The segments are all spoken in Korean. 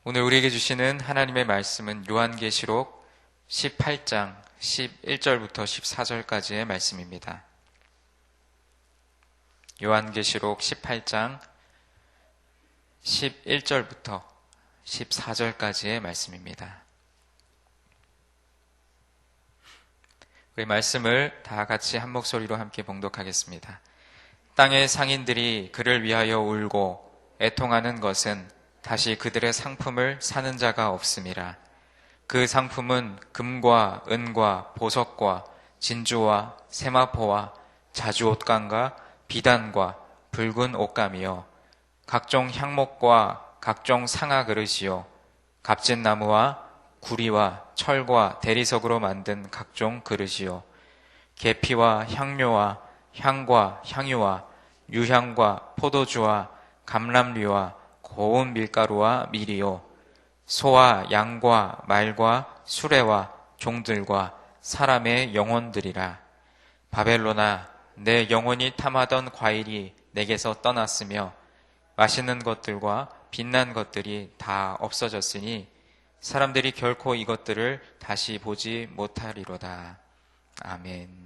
오늘 우리에게 주시는 하나님의 말씀은 요한계시록 18장 11절부터 14절까지의 말씀입니다. 요한계시록 18장 11절부터 14절까지의 말씀입니다. 우리 말씀을 다 같이 한 목소리로 함께 봉독하겠습니다. 땅의 상인들이 그를 위하여 울고 애통하는 것은 다시 그들의 상품을 사는 자가 없음이라. 그 상품은 금과 은과 보석과 진주와 세마포와 자주옷감과 비단과 붉은 옷감이요 각종 향목과 각종 상아 그릇이요 값진 나무와 구리와 철과 대리석으로 만든 각종 그릇이요 계피와 향료와 향과 향유와 유향과 포도주와 감람류와 고운 밀가루와 밀이요 소와 양과 말과 수레와 종들과 사람의 영혼들이라. 바벨론아, 내 영혼이 탐하던 과일이 내게서 떠났으며 맛있는 것들과 빛난 것들이 다 없어졌으니 사람들이 결코 이것들을 다시 보지 못하리로다. 아멘.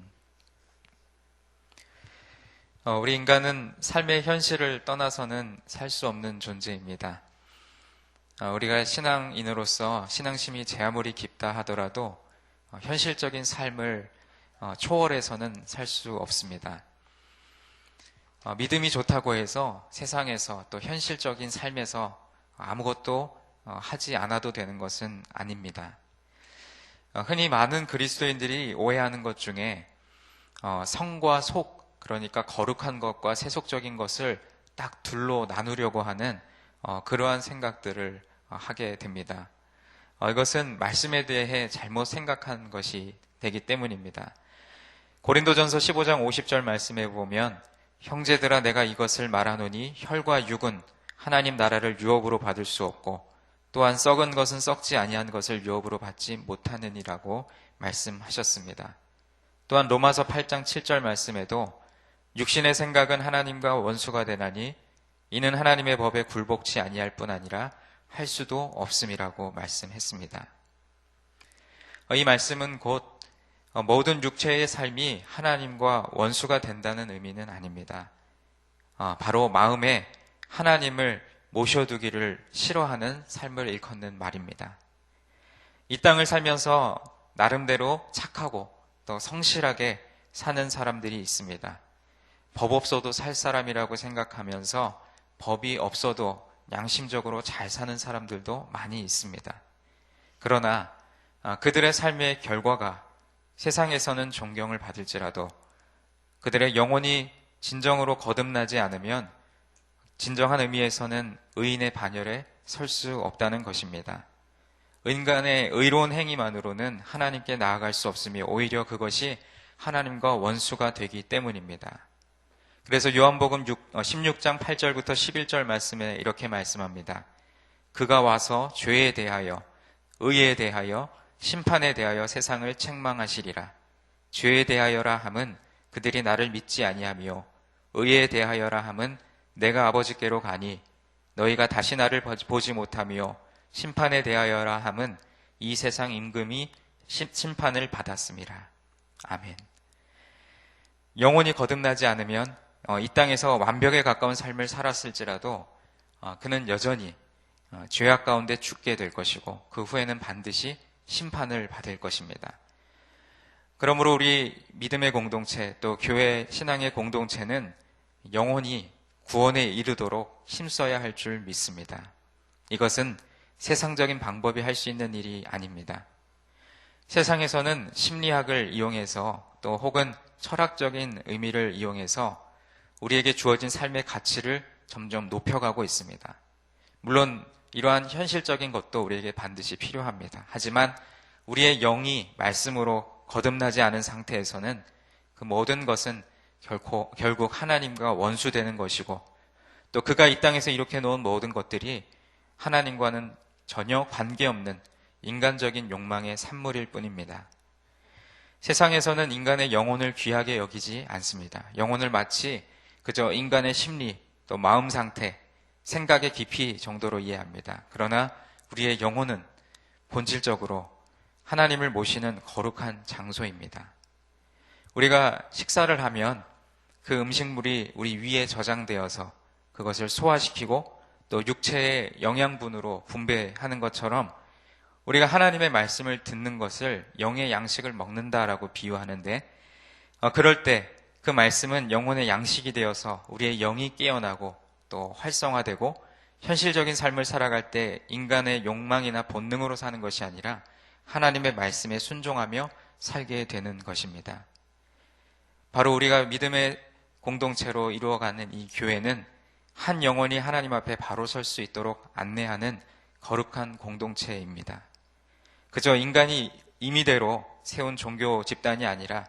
우리 인간은 삶의 현실을 떠나서는 살 수 없는 존재입니다. 우리가 신앙인으로서 신앙심이 제 아무리 깊다 하더라도 현실적인 삶을 초월해서는 살 수 없습니다. 믿음이 좋다고 해서 세상에서 또 현실적인 삶에서 아무것도 하지 않아도 되는 것은 아닙니다. 흔히 많은 그리스도인들이 오해하는 것 중에 성과 속, 그러니까 거룩한 것과 세속적인 것을 딱 둘로 나누려고 하는 그러한 생각들을 하게 됩니다. 이것은 말씀에 대해 잘못 생각한 것이 되기 때문입니다. 고린도전서 15장 50절 말씀에 보면 형제들아 내가 이것을 말하노니 혈과 육은 하나님 나라를 유업으로 받을 수 없고 또한 썩은 것은 썩지 아니한 것을 유업으로 받지 못하느니라고 말씀하셨습니다. 또한 로마서 8장 7절 말씀에도 육신의 생각은 하나님과 원수가 되나니 이는 하나님의 법에 굴복치 아니할 뿐 아니라 할 수도 없음이라고 말씀했습니다. 이 말씀은 곧 모든 육체의 삶이 하나님과 원수가 된다는 의미는 아닙니다. 바로 마음에 하나님을 모셔두기를 싫어하는 삶을 일컫는 말입니다. 이 땅을 살면서 나름대로 착하고 또 성실하게 사는 사람들이 있습니다. 법 없어도 살 사람이라고 생각하면서 법이 없어도 양심적으로 잘 사는 사람들도 많이 있습니다. 그러나 그들의 삶의 결과가 세상에서는 존경을 받을지라도 그들의 영혼이 진정으로 거듭나지 않으면 진정한 의미에서는 의인의 반열에 설 수 없다는 것입니다. 인간의 의로운 행위만으로는 하나님께 나아갈 수 없으며 오히려 그것이 하나님과 원수가 되기 때문입니다. 그래서 요한복음 16장 8절부터 11절 말씀에 이렇게 말씀합니다. 그가 와서 죄에 대하여, 의에 대하여, 심판에 대하여 세상을 책망하시리라. 죄에 대하여라 함은 그들이 나를 믿지 아니하며 의에 대하여라 함은 내가 아버지께로 가니 너희가 다시 나를 보지 못하며 심판에 대하여라 함은 이 세상 임금이 심판을 받았음이라. 아멘. 영혼이 거듭나지 않으면 이 땅에서 완벽에 가까운 삶을 살았을지라도 그는 여전히 죄악 가운데 죽게 될 것이고 그 후에는 반드시 심판을 받을 것입니다. 그러므로 우리 믿음의 공동체 또 교회 신앙의 공동체는 영혼이 구원에 이르도록 힘써야 할 줄 믿습니다. 이것은 세상적인 방법이 할 수 있는 일이 아닙니다. 세상에서는 심리학을 이용해서 또 혹은 철학적인 의미를 이용해서 우리에게 주어진 삶의 가치를 점점 높여가고 있습니다. 물론 이러한 현실적인 것도 우리에게 반드시 필요합니다. 하지만 우리의 영이 말씀으로 거듭나지 않은 상태에서는 그 모든 것은 결국 하나님과 원수되는 것이고 또 그가 이 땅에서 이렇게 놓은 모든 것들이 하나님과는 전혀 관계없는 인간적인 욕망의 산물일 뿐입니다. 세상에서는 인간의 영혼을 귀하게 여기지 않습니다. 영혼을 마치 그저 인간의 심리, 또 마음 상태, 생각의 깊이 정도로 이해합니다. 그러나 우리의 영혼은 본질적으로 하나님을 모시는 거룩한 장소입니다. 우리가 식사를 하면 그 음식물이 우리 위에 저장되어서 그것을 소화시키고 또 육체의 영양분으로 분배하는 것처럼 우리가 하나님의 말씀을 듣는 것을 영의 양식을 먹는다라고 비유하는데, 그럴 때 그 말씀은 영혼의 양식이 되어서 우리의 영이 깨어나고 또 활성화되고 현실적인 삶을 살아갈 때 인간의 욕망이나 본능으로 사는 것이 아니라 하나님의 말씀에 순종하며 살게 되는 것입니다. 바로 우리가 믿음의 공동체로 이루어가는 이 교회는 한 영혼이 하나님 앞에 바로 설 수 있도록 안내하는 거룩한 공동체입니다. 그저 인간이 임의대로 세운 종교 집단이 아니라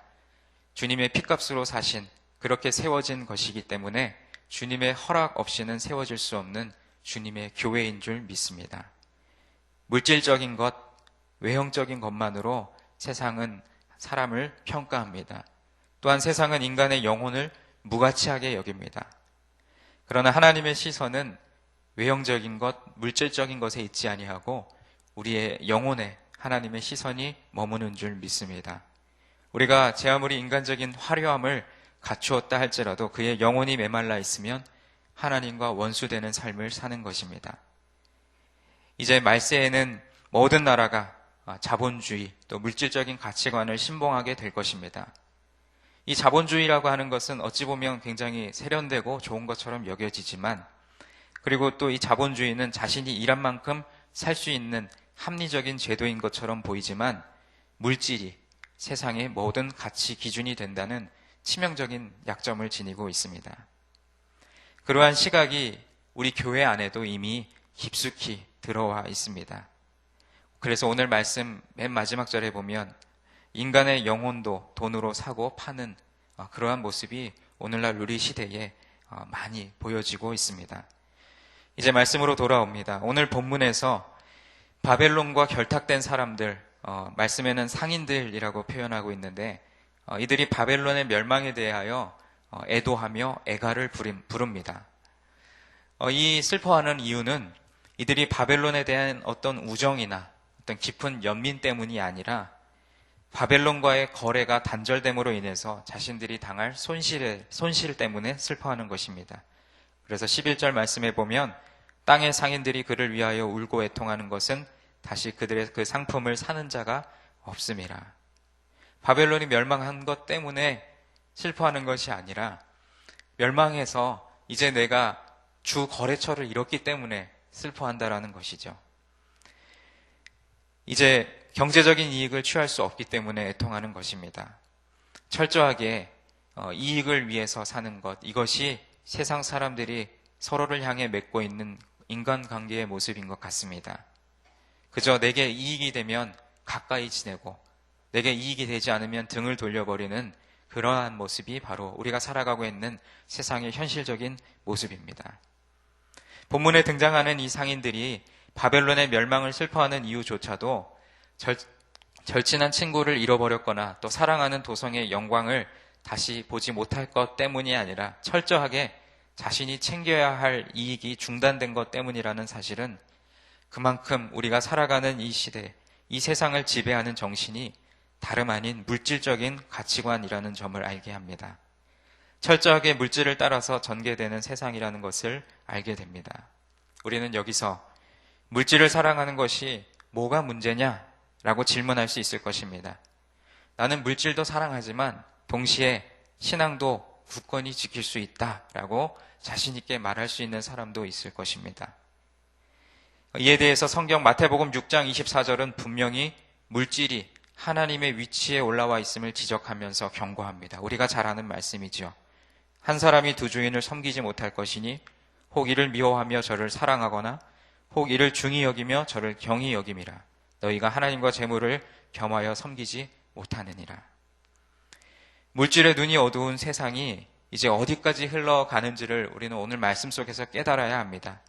주님의 핏값으로 사신, 그렇게 세워진 것이기 때문에 주님의 허락 없이는 세워질 수 없는 주님의 교회인 줄 믿습니다. 물질적인 것, 외형적인 것만으로 세상은 사람을 평가합니다. 또한 세상은 인간의 영혼을 무가치하게 여깁니다. 그러나 하나님의 시선은 외형적인 것, 물질적인 것에 있지 아니하고 우리의 영혼에 하나님의 시선이 머무는 줄 믿습니다. 우리가 제 아무리 인간적인 화려함을 갖추었다 할지라도 그의 영혼이 메말라 있으면 하나님과 원수되는 삶을 사는 것입니다. 이제 말세에는 모든 나라가 자본주의 또 물질적인 가치관을 신봉하게 될 것입니다. 이 자본주의라고 하는 것은 어찌 보면 굉장히 세련되고 좋은 것처럼 여겨지지만, 그리고 또 이 자본주의는 자신이 일한 만큼 살 수 있는 합리적인 제도인 것처럼 보이지만 물질이 세상의 모든 가치 기준이 된다는 치명적인 약점을 지니고 있습니다. 그러한 시각이 우리 교회 안에도 이미 깊숙이 들어와 있습니다. 그래서 오늘 말씀 맨 마지막 절에 보면 인간의 영혼도 돈으로 사고 파는 그러한 모습이 오늘날 우리 시대에 많이 보여지고 있습니다. 이제 말씀으로 돌아옵니다. 오늘 본문에서 바벨론과 결탁된 사람들, 말씀에는 상인들이라고 표현하고 있는데 이들이 바벨론의 멸망에 대하여 애도하며 애가를 부릅니다. 이 슬퍼하는 이유는 이들이 바벨론에 대한 어떤 우정이나 어떤 깊은 연민 때문이 아니라 바벨론과의 거래가 단절됨으로 인해서 자신들이 당할 손실 때문에 슬퍼하는 것입니다. 그래서 11절 말씀에 보면 땅의 상인들이 그를 위하여 울고 애통하는 것은 다시 그들의 그 상품을 사는 자가 없음이라. 바벨론이 멸망한 것 때문에 슬퍼하는 것이 아니라 멸망해서 이제 내가 주 거래처를 잃었기 때문에 슬퍼한다라는 것이죠. 이제 경제적인 이익을 취할 수 없기 때문에 애통하는 것입니다. 철저하게 이익을 위해서 사는 것, 이것이 세상 사람들이 서로를 향해 맺고 있는 인간관계의 모습인 것 같습니다. 그저 내게 이익이 되면 가까이 지내고 내게 이익이 되지 않으면 등을 돌려버리는 그러한 모습이 바로 우리가 살아가고 있는 세상의 현실적인 모습입니다. 본문에 등장하는 이 상인들이 바벨론의 멸망을 슬퍼하는 이유조차도 절친한 친구를 잃어버렸거나 또 사랑하는 도성의 영광을 다시 보지 못할 것 때문이 아니라 철저하게 자신이 챙겨야 할 이익이 중단된 것 때문이라는 사실은 그만큼 우리가 살아가는 이 시대, 이 세상을 지배하는 정신이 다름 아닌 물질적인 가치관이라는 점을 알게 합니다. 철저하게 물질을 따라서 전개되는 세상이라는 것을 알게 됩니다. 우리는 여기서 물질을 사랑하는 것이 뭐가 문제냐라고 질문할 수 있을 것입니다. 나는 물질도 사랑하지만 동시에 신앙도 굳건히 지킬 수 있다라고 자신 있게 말할 수 있는 사람도 있을 것입니다. 이에 대해서 성경 마태복음 6장 24절은 분명히 물질이 하나님의 위치에 올라와 있음을 지적하면서 경고합니다. 우리가 잘 아는 말씀이죠. 한 사람이 두 주인을 섬기지 못할 것이니 혹 이를 미워하며 저를 사랑하거나 혹 이를 중히 여기며 저를 경히 여김이라. 너희가 하나님과 재물을 겸하여 섬기지 못하느니라. 물질의 눈이 어두운 세상이 이제 어디까지 흘러가는지를 우리는 오늘 말씀 속에서 깨달아야 합니다.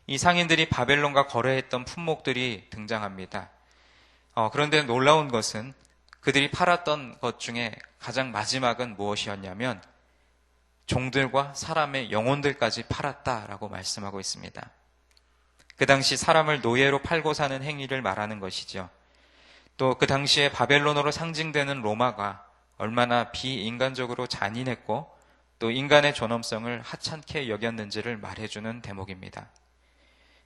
이 상인들이 바벨론과 거래했던 품목들이 등장합니다. 그런데 놀라운 것은 그들이 팔았던 것 중에 가장 마지막은 무엇이었냐면 종들과 사람의 영혼들까지 팔았다라고 말씀하고 있습니다. 그 당시 사람을 노예로 팔고 사는 행위를 말하는 것이죠. 또 그 당시에 바벨론으로 상징되는 로마가 얼마나 비인간적으로 잔인했고 또 인간의 존엄성을 하찮게 여겼는지를 말해주는 대목입니다.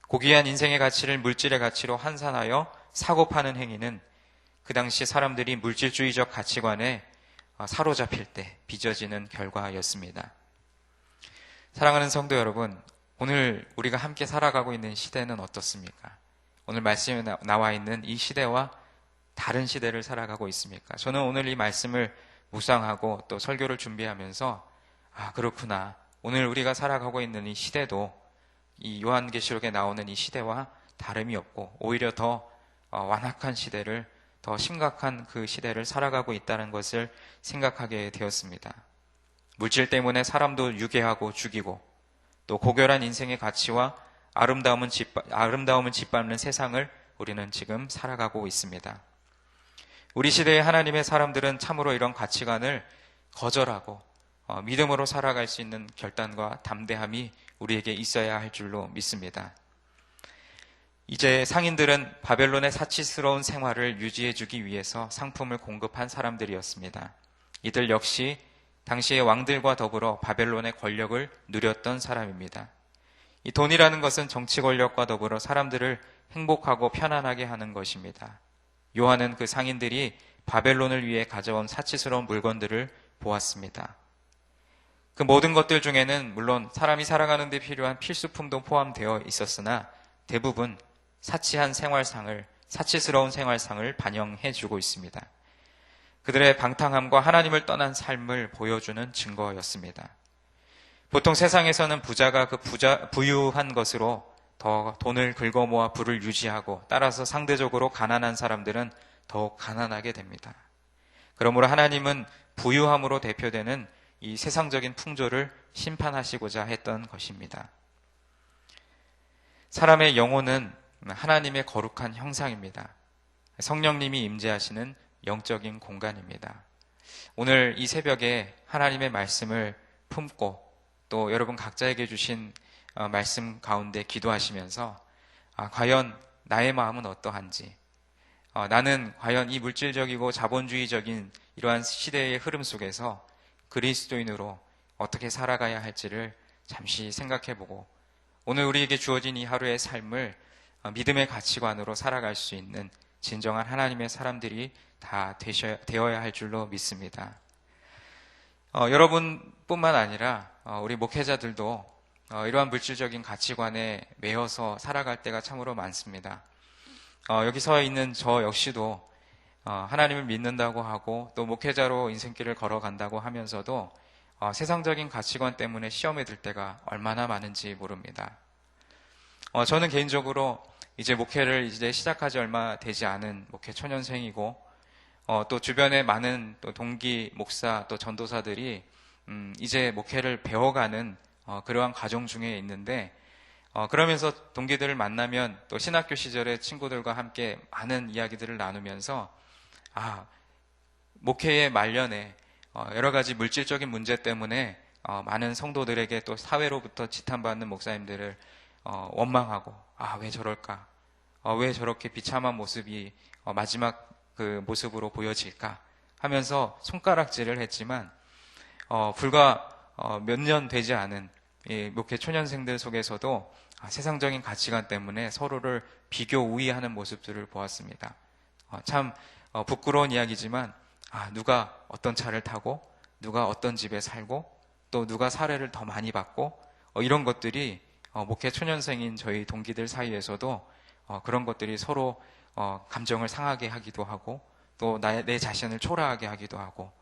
고귀한 인생의 가치를 물질의 가치로 환산하여 사고 파는 행위는 그 당시 사람들이 물질주의적 가치관에 사로잡힐 때 빚어지는 결과였습니다. 사랑하는 성도 여러분, 오늘 우리가 함께 살아가고 있는 시대는 어떻습니까? 오늘 말씀에 나와 있는 이 시대와 다른 시대를 살아가고 있습니까? 저는 오늘 이 말씀을 묵상하고 또 설교를 준비하면서 그렇구나. 오늘 우리가 살아가고 있는 이 시대도 이 요한계시록에 나오는 이 시대와 다름이 없고 오히려 더 완악한 시대를, 더 심각한 그 시대를 살아가고 있다는 것을 생각하게 되었습니다. 물질 때문에 사람도 유괴하고 죽이고 또 고결한 인생의 가치와 아름다움을 짓밟는 세상을 우리는 지금 살아가고 있습니다. 우리 시대의 하나님의 사람들은 참으로 이런 가치관을 거절하고 믿음으로 살아갈 수 있는 결단과 담대함이 우리에게 있어야 할 줄로 믿습니다. 이제 상인들은 바벨론의 사치스러운 생활을 유지해주기 위해서 상품을 공급한 사람들이었습니다. 이들 역시 당시의 왕들과 더불어 바벨론의 권력을 누렸던 사람입니다. 이 돈이라는 것은 정치 권력과 더불어 사람들을 행복하고 편안하게 하는 것입니다. 요한은 그 상인들이 바벨론을 위해 가져온 사치스러운 물건들을 보았습니다. 그 모든 것들 중에는 물론 사람이 살아가는 데 필요한 필수품도 포함되어 있었으나 대부분 사치스러운 생활상을 반영해주고 있습니다. 그들의 방탕함과 하나님을 떠난 삶을 보여주는 증거였습니다. 보통 세상에서는 부자가 부유한 것으로 더 돈을 긁어모아 부를 유지하고 따라서 상대적으로 가난한 사람들은 더욱 가난하게 됩니다. 그러므로 하나님은 부유함으로 대표되는 이 세상적인 풍조를 심판하시고자 했던 것입니다. 사람의 영혼은 하나님의 거룩한 형상입니다. 성령님이 임재하시는 영적인 공간입니다. 오늘 이 새벽에 하나님의 말씀을 품고 또 여러분 각자에게 주신 말씀 가운데 기도하시면서 과연 나의 마음은 어떠한지, 나는 과연 이 물질적이고 자본주의적인 이러한 시대의 흐름 속에서 그리스도인으로 어떻게 살아가야 할지를 잠시 생각해보고 오늘 우리에게 주어진 이 하루의 삶을 믿음의 가치관으로 살아갈 수 있는 진정한 하나님의 사람들이 다 되어야 할 줄로 믿습니다. 여러분뿐만 아니라 우리 목회자들도 이러한 물질적인 가치관에 매여서 살아갈 때가 참으로 많습니다. 여기 서 있는 저 역시도 하나님을 믿는다고 하고 또 목회자로 인생길을 걸어간다고 하면서도 세상적인 가치관 때문에 시험에 들 때가 얼마나 많은지 모릅니다. 저는 개인적으로 이제 목회를 시작하지 얼마 되지 않은 목회 초년생이고 또 주변에 많은 또 동기 목사 또 전도사들이 이제 목회를 배워가는 그러한 과정 중에 있는데 그러면서 동기들을 만나면 또 신학교 시절에 친구들과 함께 많은 이야기들을 나누면서 목회의 말년에 여러 가지 물질적인 문제 때문에 많은 성도들에게 또 사회로부터 지탄받는 목사님들을 원망하고 왜 저럴까? 왜 저렇게 비참한 모습이 마지막 그 모습으로 보여질까? 하면서 손가락질을 했지만 불과 몇 년 되지 않은 이 목회 초년생들 속에서도 세상적인 가치관 때문에 서로를 비교 우위하는 모습들을 보았습니다. 참 부끄러운 이야기지만 누가 어떤 차를 타고 누가 어떤 집에 살고 또 누가 사례를 더 많이 받고 이런 것들이 목회 초년생인 저희 동기들 사이에서도 그런 것들이 서로 감정을 상하게 하기도 하고 또 내 자신을 초라하게 하기도 하고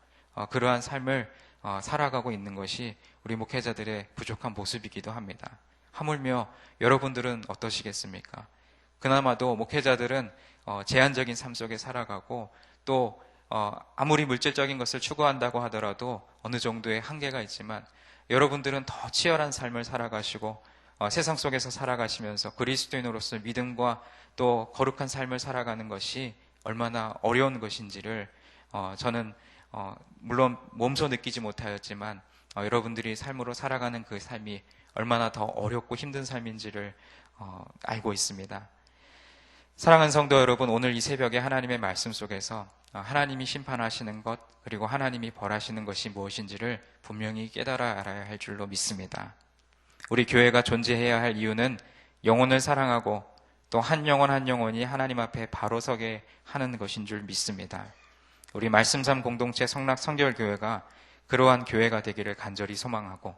그러한 삶을 살아가고 있는 것이 우리 목회자들의 부족한 모습이기도 합니다. 하물며 여러분들은 어떠시겠습니까? 그나마도 목회자들은 제한적인 삶 속에 살아가고 또 아무리 물질적인 것을 추구한다고 하더라도 어느 정도의 한계가 있지만 여러분들은 더 치열한 삶을 살아가시고 세상 속에서 살아가시면서 그리스도인으로서 믿음과 또 거룩한 삶을 살아가는 것이 얼마나 어려운 것인지를 저는 물론 몸소 느끼지 못하였지만 여러분들이 삶으로 살아가는 그 삶이 얼마나 더 어렵고 힘든 삶인지를 알고 있습니다. 사랑하는 성도 여러분, 오늘 이 새벽에 하나님의 말씀 속에서 하나님이 심판하시는 것, 그리고 하나님이 벌하시는 것이 무엇인지를 분명히 깨달아 알아야 할 줄로 믿습니다. 우리 교회가 존재해야 할 이유는 영혼을 사랑하고 또 한 영혼 한 영혼이 하나님 앞에 바로 서게 하는 것인 줄 믿습니다. 우리 말씀삼 공동체 성락 성결교회가 그러한 교회가 되기를 간절히 소망하고,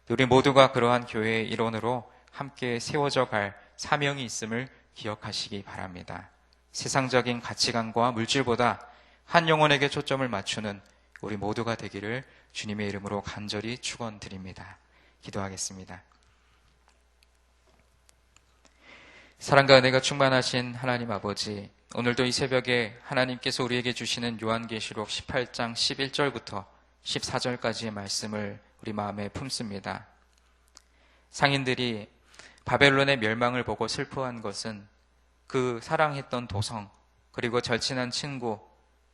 우리 모두가 그러한 교회의 일원으로 함께 세워져 갈 사명이 있음을 기억하시기 바랍니다. 세상적인 가치관과 물질보다 한 영혼에게 초점을 맞추는 우리 모두가 되기를 주님의 이름으로 간절히 축원드립니다. 기도하겠습니다. 사랑과 은혜가 충만하신 하나님 아버지, 오늘도 이 새벽에 하나님께서 우리에게 주시는 요한계시록 18장 11절부터 14절까지의 말씀을 우리 마음에 품습니다. 상인들이 바벨론의 멸망을 보고 슬퍼한 것은 그 사랑했던 도성, 그리고 절친한 친구,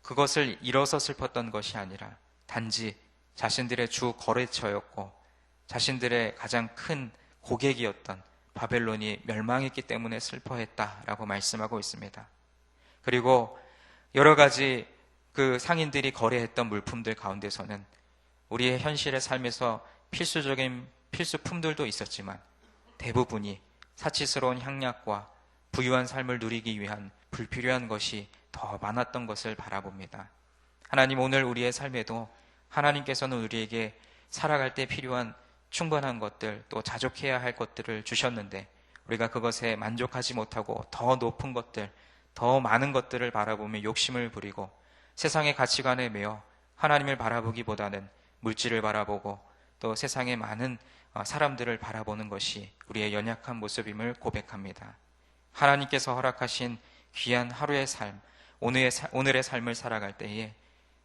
그것을 잃어서 슬펐던 것이 아니라 단지 자신들의 주 거래처였고 자신들의 가장 큰 고객이었던 바벨론이 멸망했기 때문에 슬퍼했다라고 말씀하고 있습니다. 그리고 여러 가지 그 상인들이 거래했던 물품들 가운데서는 우리의 현실의 삶에서 필수적인 필수품들도 있었지만 대부분이 사치스러운 향락과 부유한 삶을 누리기 위한 불필요한 것이 더 많았던 것을 바라봅니다. 하나님, 오늘 우리의 삶에도 하나님께서는 우리에게 살아갈 때 필요한 충분한 것들, 또 자족해야 할 것들을 주셨는데 우리가 그것에 만족하지 못하고 더 높은 것들, 더 많은 것들을 바라보며 욕심을 부리고 세상의 가치관에 매여 하나님을 바라보기보다는 물질을 바라보고 또 세상의 많은 사람들을 바라보는 것이 우리의 연약한 모습임을 고백합니다. 하나님께서 허락하신 귀한 하루의 삶, 오늘의 삶을 살아갈 때에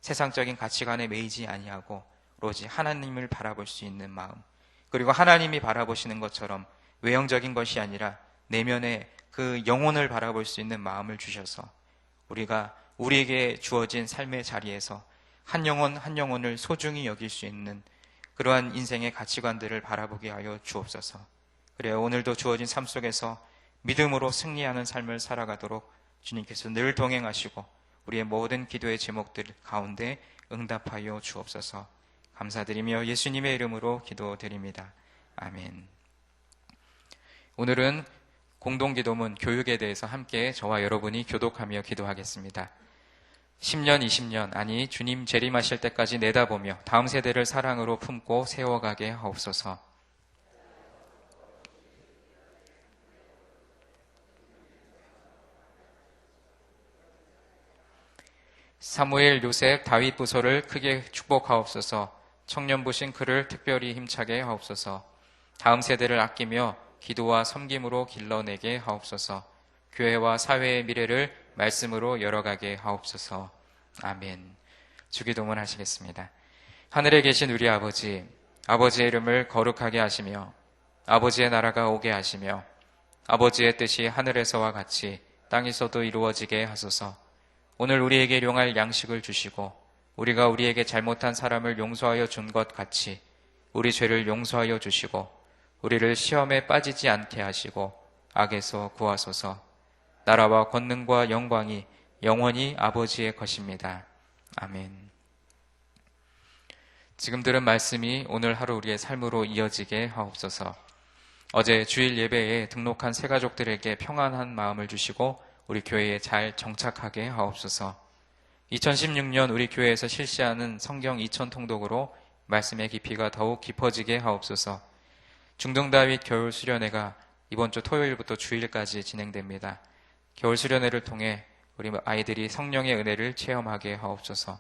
세상적인 가치관에 매이지 아니하고 오로지 하나님을 바라볼 수 있는 마음, 그리고 하나님이 바라보시는 것처럼 외형적인 것이 아니라 내면의 그 영혼을 바라볼 수 있는 마음을 주셔서 우리가 우리에게 주어진 삶의 자리에서 한 영혼 한 영혼을 소중히 여길 수 있는 그러한 인생의 가치관들을 바라보게 하여 주옵소서. 그래야 오늘도 주어진 삶 속에서 믿음으로 승리하는 삶을 살아가도록 주님께서 늘 동행하시고 우리의 모든 기도의 제목들 가운데 응답하여 주옵소서. 감사드리며 예수님의 이름으로 기도드립니다. 아멘. 오늘은 공동기도문 교육에 대해서 함께 저와 여러분이 교독하며 기도하겠습니다. 10년, 20년, 아니 주님 재림하실 때까지 내다보며 다음 세대를 사랑으로 품고 세워가게 하옵소서. 사무엘, 요셉, 다윗 부서를 크게 축복하옵소서. 청년부신 그를 특별히 힘차게 하옵소서. 다음 세대를 아끼며 기도와 섬김으로 길러내게 하옵소서. 교회와 사회의 미래를 말씀으로 열어가게 하옵소서. 아멘. 주기도문 하시겠습니다. 하늘에 계신 우리 아버지, 아버지의 이름을 거룩하게 하시며 아버지의 나라가 오게 하시며 아버지의 뜻이 하늘에서와 같이 땅에서도 이루어지게 하소서. 오늘 우리에게 일용할 양식을 주시고 우리가 우리에게 잘못한 사람을 용서하여 준 것 같이 우리 죄를 용서하여 주시고 우리를 시험에 빠지지 않게 하시고 악에서 구하소서. 나라와 권능과 영광이 영원히 아버지의 것입니다. 아멘. 지금 들은 말씀이 오늘 하루 우리의 삶으로 이어지게 하옵소서. 어제 주일 예배에 등록한 새가족들에게 평안한 마음을 주시고 우리 교회에 잘 정착하게 하옵소서. 2016년 우리 교회에서 실시하는 성경 2000 통독으로 말씀의 깊이가 더욱 깊어지게 하옵소서. 중등다윗 겨울 수련회가 이번 주 토요일부터 주일까지 진행됩니다. 겨울 수련회를 통해 우리 아이들이 성령의 은혜를 체험하게 하옵소서.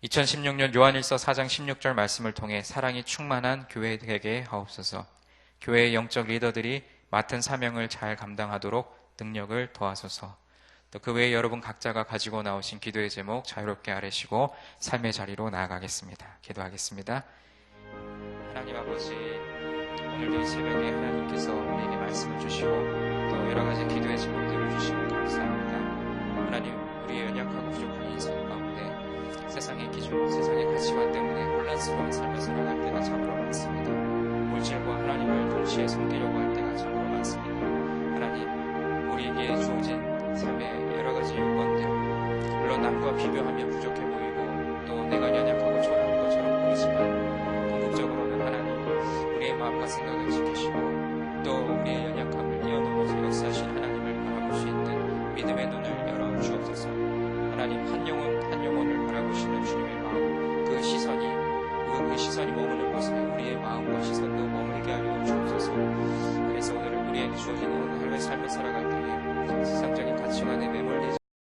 2016년 요한일서 4장 16절 말씀을 통해 사랑이 충만한 교회 되게 하옵소서. 교회의 영적 리더들이 맡은 사명을 잘 감당하도록 능력을 더하소서. 또 그 외에 여러분 각자가 가지고 나오신 기도의 제목 자유롭게 아뢰시고 삶의 자리로 나아가겠습니다. 기도하겠습니다. 하나님 아버지, 오늘도 이 새벽에 하나님께서 우리에게 말씀을 주시고 또 여러 가지 기도의 제목들을 주시고 감사합니다. 하나님, 우리의 연약하고 부족한 인생 가운데 세상의 기준, 세상의 가치관 때문에 혼란스러운 삶을 살아갈 때가 참으로 많습니다. 물질과 하나님을 동시에 섬기려고 할 때가 참으로 많습니다. 우리에게 주어진 삶의 여러 가지 요건들, 물론 남과 비교하면 부족해 보이고 또 내가 연약하고 초라한 것처럼 보이지만 궁극적으로는 하나님 우리의 마음과 생각을 지키시고 또 우리의 연약함을 뛰어넘어서 역사하신 하나님을 바라볼 수 있는 믿음의 눈을 열어 주옵소서. 하나님 한 영혼 한 영혼을 바라보시는 주님의 마음, 그 시선이 머무는 곳에 우리의 마음과 시선도 머무르게 하여 주옵소서. 그래서 오늘 우리에게 주어진 오늘 하루의 삶을 살아갈